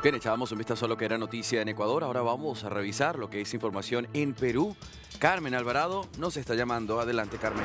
Bien, echábamos un vistazo a lo que era noticia en Ecuador. Ahora vamos a revisar lo que es información en Perú. Carmen Alvarado nos está llamando. Adelante, Carmen.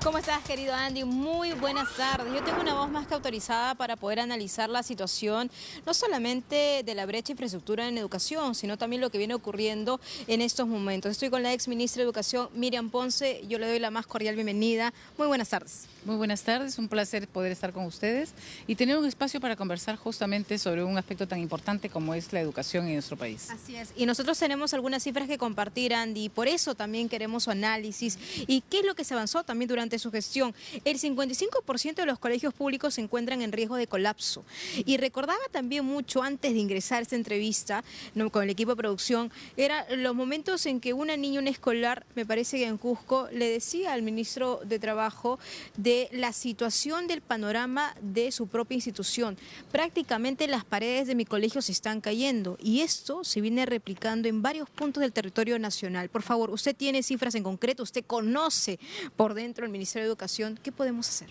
¿Cómo estás, querido Andy? Muy buenas tardes. Yo tengo una voz más que autorizada para poder analizar la situación, no solamente de la brecha de infraestructura en educación, sino también lo que viene ocurriendo en estos momentos. Estoy con la ex ministra de Educación, Miriam Ponce. Yo le doy la más cordial bienvenida. Muy buenas tardes. Muy buenas tardes, un placer poder estar con ustedes y tener un espacio para conversar justamente sobre un aspecto tan importante como es la educación en nuestro país. Así es, y nosotros tenemos algunas cifras que compartir, Andy, y por eso también queremos su análisis y qué es lo que se avanzó también durante su gestión. El 55% de los colegios públicos se encuentran en riesgo de colapso y recordaba también mucho antes de ingresar a esta entrevista con el equipo de producción, eran los momentos en que una niña, un escolar, me parece que en Cusco, le decía al ministro de Trabajo de la situación del panorama de su propia institución. Prácticamente las paredes de mi colegio se están cayendo y esto se viene replicando en varios puntos del territorio nacional. Por favor, usted tiene cifras en concreto, usted conoce por dentro el Ministerio de Educación. ¿Qué podemos hacer?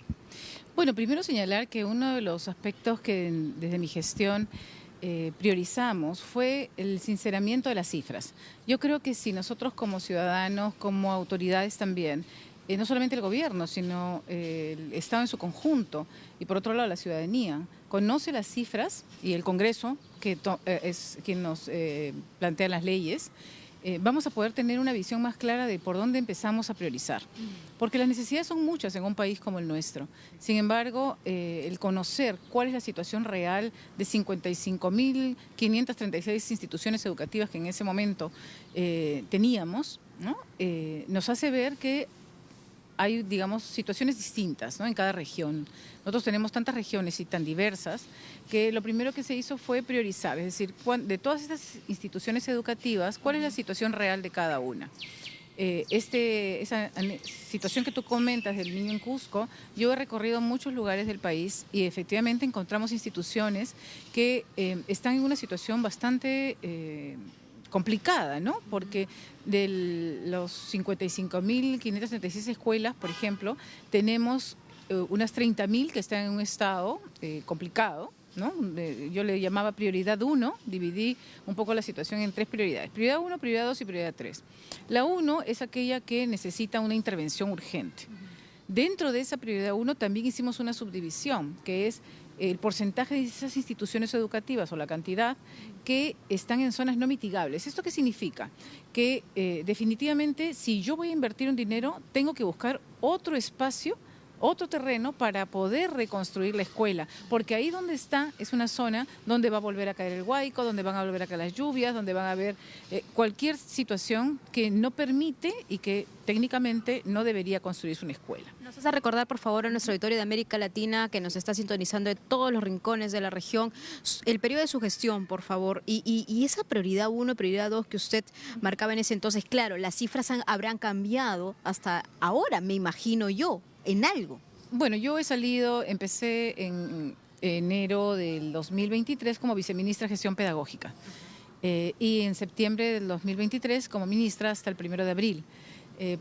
Bueno, primero señalar que uno de los aspectos que desde mi gestión priorizamos fue el sinceramiento de las cifras. Yo creo que si nosotros como ciudadanos, como autoridades también, no solamente el gobierno, sino el Estado en su conjunto y por otro lado la ciudadanía, conoce las cifras y el Congreso, que es quien nos plantea las leyes, vamos a poder tener una visión más clara de por dónde empezamos a priorizar. Porque las necesidades son muchas en un país como el nuestro. Sin embargo, el conocer cuál es la situación real de 55.536 instituciones educativas que en ese momento teníamos, ¿no? Nos hace ver que hay, digamos, situaciones distintas, ¿no?, en cada región. Nosotros tenemos tantas regiones y tan diversas que lo primero que se hizo fue priorizar, es decir, de todas estas instituciones educativas, ¿cuál es la situación real de cada una? Esa situación que tú comentas del niño en Cusco, yo he recorrido muchos lugares del país y efectivamente encontramos instituciones que están en una situación bastante complicada, ¿no? Porque de los 55.536 escuelas, por ejemplo, tenemos unas 30.000 que están en un estado complicado, ¿no? Yo le llamaba prioridad 1, dividí un poco la situación en 3 prioridades. Prioridad 1, prioridad 2 y prioridad 3. La 1 es aquella que necesita una intervención urgente. Dentro de esa prioridad 1 también hicimos una subdivisión, que es el porcentaje de esas instituciones educativas o la cantidad que están en zonas no mitigables. ¿Esto qué significa? Que definitivamente si yo voy a invertir un dinero, tengo que buscar otro espacio, otro terreno para poder reconstruir la escuela, porque ahí donde está es una zona donde va a volver a caer el huaico, donde van a volver a caer las lluvias, donde van a haber cualquier situación que no permite y que técnicamente no debería construirse una escuela. Nos hace recordar, por favor, a nuestro auditorio de América Latina que nos está sintonizando de todos los rincones de la región, el periodo de su gestión, por favor, y esa prioridad 1, prioridad 2 que usted marcaba en ese entonces. Claro, las cifras habrán cambiado hasta ahora, me imagino yo, en algo. Bueno, yo empecé en enero del 2023 como viceministra de Gestión Pedagógica y en septiembre del 2023 como ministra hasta el 1 de abril.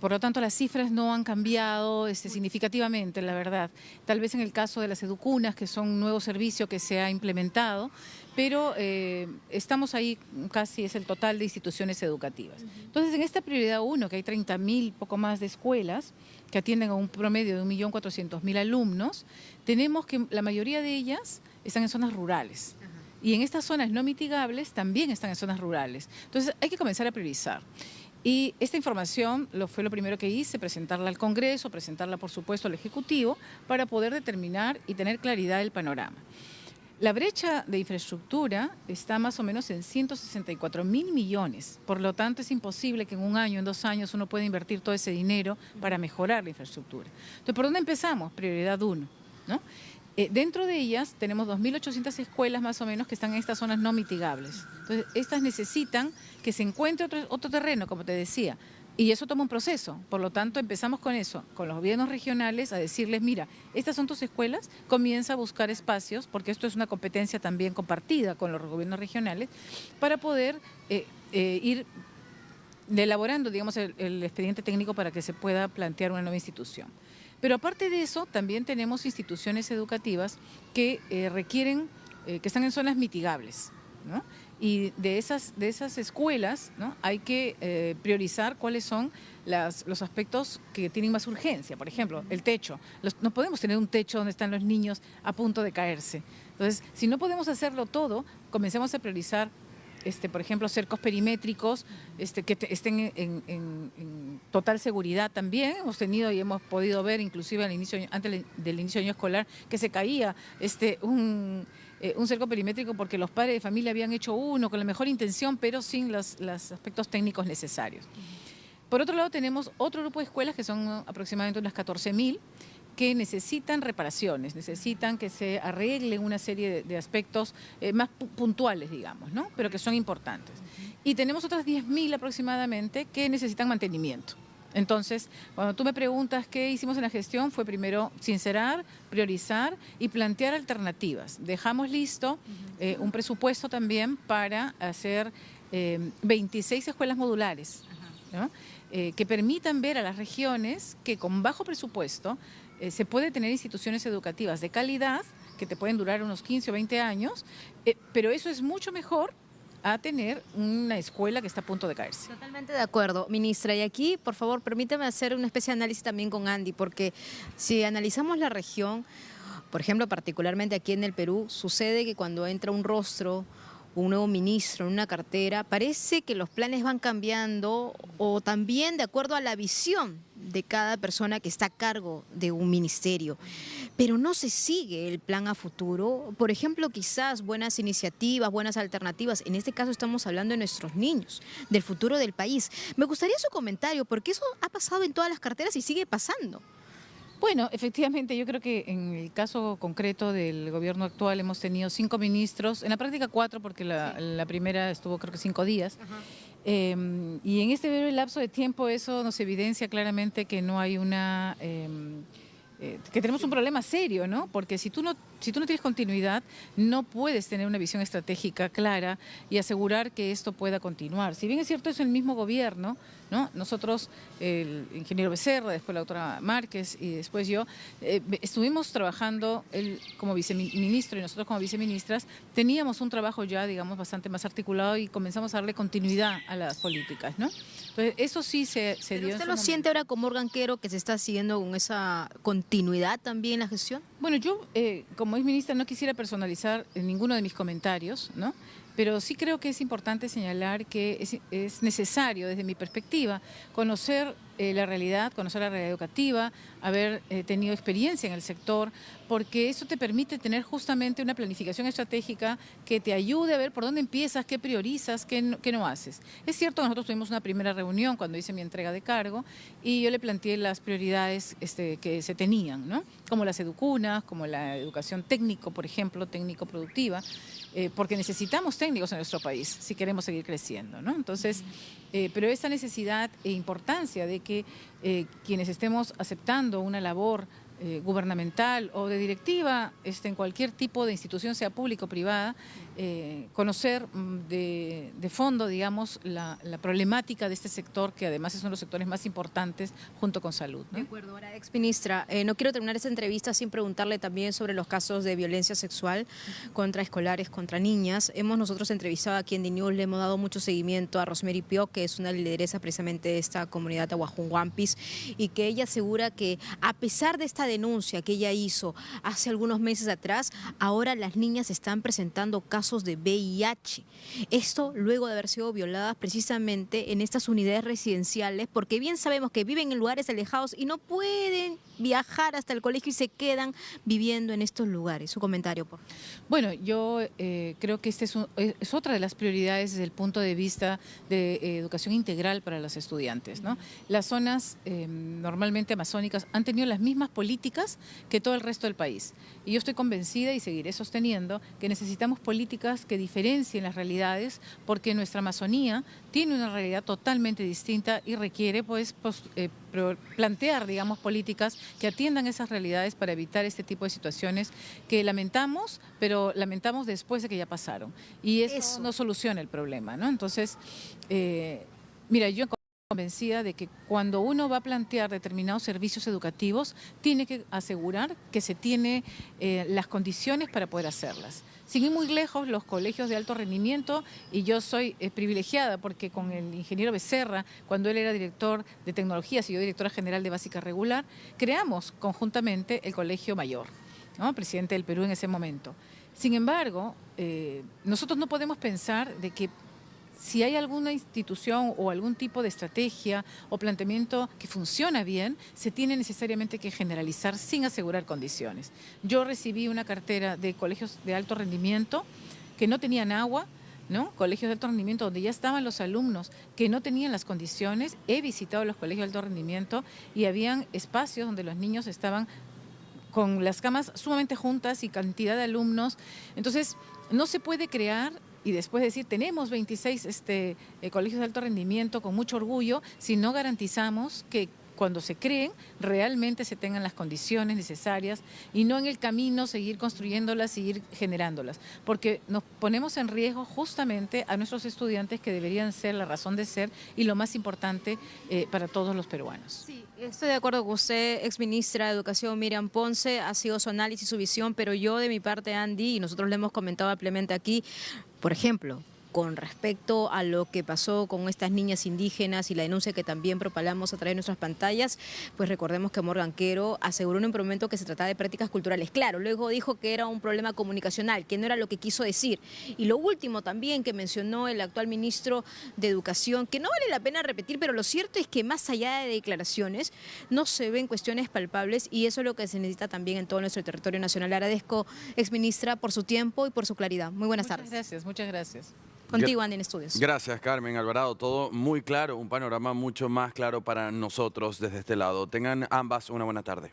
Por lo tanto, las cifras no han cambiado significativamente, la verdad. Tal vez en el caso de las educunas, que son un nuevo servicio que se ha implementado, pero estamos ahí, casi es el total de instituciones educativas. Entonces, en esta prioridad 1, que hay 30.000, poco más de escuelas, que atienden a un promedio de 1.400.000 alumnos, tenemos que la mayoría de ellas están en zonas rurales. Y en estas zonas no mitigables también están en zonas rurales. Entonces, hay que comenzar a priorizar. Y esta información fue lo primero que hice, presentarla al Congreso, presentarla por supuesto al Ejecutivo, para poder determinar y tener claridad del panorama. La brecha de infraestructura está más o menos en 164.000 millones, por lo tanto es imposible que en un año, en 2 años uno pueda invertir todo ese dinero para mejorar la infraestructura. Entonces, ¿por dónde empezamos? Prioridad 1, ¿no? Dentro de ellas tenemos 2.800 escuelas más o menos que están en estas zonas no mitigables. Entonces, estas necesitan que se encuentre otro terreno, como te decía, y eso toma un proceso. Por lo tanto, empezamos con eso, con los gobiernos regionales, a decirles, mira, estas son tus escuelas, comienza a buscar espacios, porque esto es una competencia también compartida con los gobiernos regionales, para poder ir elaborando, digamos, el expediente técnico para que se pueda plantear una nueva institución. Pero aparte de eso, también tenemos instituciones educativas que requieren, que están en zonas mitigables, ¿no? Y de esas escuelas, ¿no?, hay que priorizar cuáles son los aspectos que tienen más urgencia. Por ejemplo, el techo. No podemos tener un techo donde están los niños a punto de caerse. Entonces, si no podemos hacerlo todo, comencemos a priorizar, por ejemplo, cercos perimétricos que estén en total seguridad también. Hemos tenido y hemos podido ver, inclusive antes del inicio del año escolar, que se caía un cerco perimétrico porque los padres de familia habían hecho uno con la mejor intención, pero sin los aspectos técnicos necesarios. Por otro lado, tenemos otro grupo de escuelas que son aproximadamente unas 14.000, que necesitan reparaciones, necesitan que se arreglen una serie de aspectos más puntuales, digamos, ¿no?, pero que son importantes. Y tenemos otras 10.000 aproximadamente que necesitan mantenimiento. Entonces, cuando tú me preguntas qué hicimos en la gestión, fue primero sincerar, priorizar y plantear alternativas. Dejamos listo un presupuesto también para hacer 26 escuelas modulares, ¿no?, que permitan ver a las regiones que con bajo presupuesto se puede tener instituciones educativas de calidad que te pueden durar unos 15 o 20 años, pero eso es mucho mejor a tener una escuela que está a punto de caerse. Totalmente de acuerdo, ministra. Y aquí, por favor, permítame hacer una especie de análisis también con Andy, porque si analizamos la región, por ejemplo, particularmente aquí en el Perú, sucede que cuando entra un rostro, un nuevo ministro en una cartera, parece que los planes van cambiando o también de acuerdo a la visión de cada persona que está a cargo de un ministerio. Pero no se sigue el plan a futuro. Por ejemplo, quizás buenas iniciativas, buenas alternativas. En este caso estamos hablando de nuestros niños, del futuro del país. Me gustaría su comentario, porque eso ha pasado en todas las carteras y sigue pasando. Bueno, efectivamente, yo creo que en el caso concreto del gobierno actual hemos tenido 5 ministros, en la práctica 4 porque la primera estuvo creo que 5 días. Y en este breve lapso de tiempo eso nos evidencia claramente que no hay que tenemos un problema serio, ¿no? Porque si tú no tienes continuidad, no puedes tener una visión estratégica clara y asegurar que esto pueda continuar. Si bien es cierto, es el mismo gobierno, ¿no? Nosotros, el ingeniero Becerra, después la doctora Márquez y después yo, estuvimos trabajando, él como viceministro y nosotros como viceministras, teníamos un trabajo ya, digamos, bastante más articulado y comenzamos a darle continuidad a las políticas, ¿no? Entonces, eso sí se dio. ¿Usted lo siente ahora como organquero que se está siguiendo con esa continuidad también en la gestión? Bueno, yo como exministra no quisiera personalizar ninguno de mis comentarios, ¿no? Pero sí creo que es importante señalar que es necesario, desde mi perspectiva, conocer la realidad educativa, haber tenido experiencia en el sector, porque eso te permite tener justamente una planificación estratégica que te ayude a ver por dónde empiezas, qué priorizas, qué no haces. Es cierto, nosotros tuvimos una primera reunión cuando hice mi entrega de cargo y yo le planteé las prioridades que se tenían, ¿no?, como las educunas, como la educación técnico, por ejemplo, técnico-productiva, porque necesitamos técnicos en nuestro país si queremos seguir creciendo, ¿no? Entonces, pero esta necesidad e importancia de que quienes estemos aceptando una labor gubernamental o de directiva en cualquier tipo de institución, sea pública o privada, conocer de fondo, digamos, la problemática de este sector, que además es uno de los sectores más importantes junto con salud, ¿no? De acuerdo. Ahora, exministra, no quiero terminar esta entrevista sin preguntarle también sobre los casos de violencia sexual contra escolares, contra niñas. Nosotros entrevistado aquí en DNews, le hemos dado mucho seguimiento a Rosemary Pio, que es una lideresa precisamente de esta comunidad Aguajún Huampis, y que ella asegura que a pesar de esta denuncia que ella hizo hace algunos meses atrás, ahora las niñas están presentando casos de VIH. Esto luego de haber sido violadas precisamente en estas unidades residenciales, porque bien sabemos que viven en lugares alejados y no pueden viajar hasta el colegio y se quedan viviendo en estos lugares. Su comentario, por favor. Bueno, yo creo que es otra de las prioridades desde el punto de vista de educación integral para los estudiantes, ¿no? Las zonas normalmente amazónicas han tenido las mismas políticas que todo el resto del país. Y yo estoy convencida y seguiré sosteniendo que necesitamos políticas que diferencien las realidades, porque nuestra Amazonía tiene una realidad totalmente distinta y requiere plantear, digamos, políticas que atiendan esas realidades para evitar este tipo de situaciones que lamentamos, pero lamentamos después de que ya pasaron. Y eso no soluciona el problema, ¿no? Entonces, mira, yo Convencida de que cuando uno va a plantear determinados servicios educativos, tiene que asegurar que se tiene las condiciones para poder hacerlas. Sin ir muy lejos, los colegios de alto rendimiento, y yo soy privilegiada porque con el ingeniero Becerra, cuando él era director de tecnologías y yo directora general de Básica Regular, creamos conjuntamente el Colegio Mayor, ¿no? Presidente del Perú en ese momento. Sin embargo, nosotros no podemos pensar de que si hay alguna institución o algún tipo de estrategia o planteamiento que funciona bien, se tiene necesariamente que generalizar sin asegurar condiciones. Yo recibí una cartera de colegios de alto rendimiento que no tenían agua, ¿no? Colegios de alto rendimiento donde ya estaban los alumnos que no tenían las condiciones. He visitado los colegios de alto rendimiento y habían espacios donde los niños estaban con las camas sumamente juntas y cantidad de alumnos. Entonces, no se puede crear y después decir, tenemos 26 colegios de alto rendimiento con mucho orgullo, si no garantizamos que cuando se creen, realmente se tengan las condiciones necesarias y no en el camino seguir construyéndolas, seguir generándolas. Porque nos ponemos en riesgo justamente a nuestros estudiantes que deberían ser la razón de ser y lo más importante para todos los peruanos. Sí, estoy de acuerdo con usted, exministra de Educación Miriam Ponce, ha sido su análisis, su visión, pero yo de mi parte, Andy, y nosotros le hemos comentado ampliamente aquí, por ejemplo, con respecto a lo que pasó con estas niñas indígenas y la denuncia que también propalamos a través de nuestras pantallas, pues recordemos que Morgan Quero aseguró en un momento que se trataba de prácticas culturales. Claro, luego dijo que era un problema comunicacional, que no era lo que quiso decir. Y lo último también que mencionó el actual ministro de Educación, que no vale la pena repetir, pero lo cierto es que más allá de declaraciones, no se ven cuestiones palpables y eso es lo que se necesita también en todo nuestro territorio nacional. Agradezco, exministra, por su tiempo y por su claridad. Muy buenas tardes. Muchas gracias. Contigo, Andy, en estudios. Gracias, Carmen Alvarado. Todo muy claro, un panorama mucho más claro para nosotros desde este lado. Tengan ambas una buena tarde.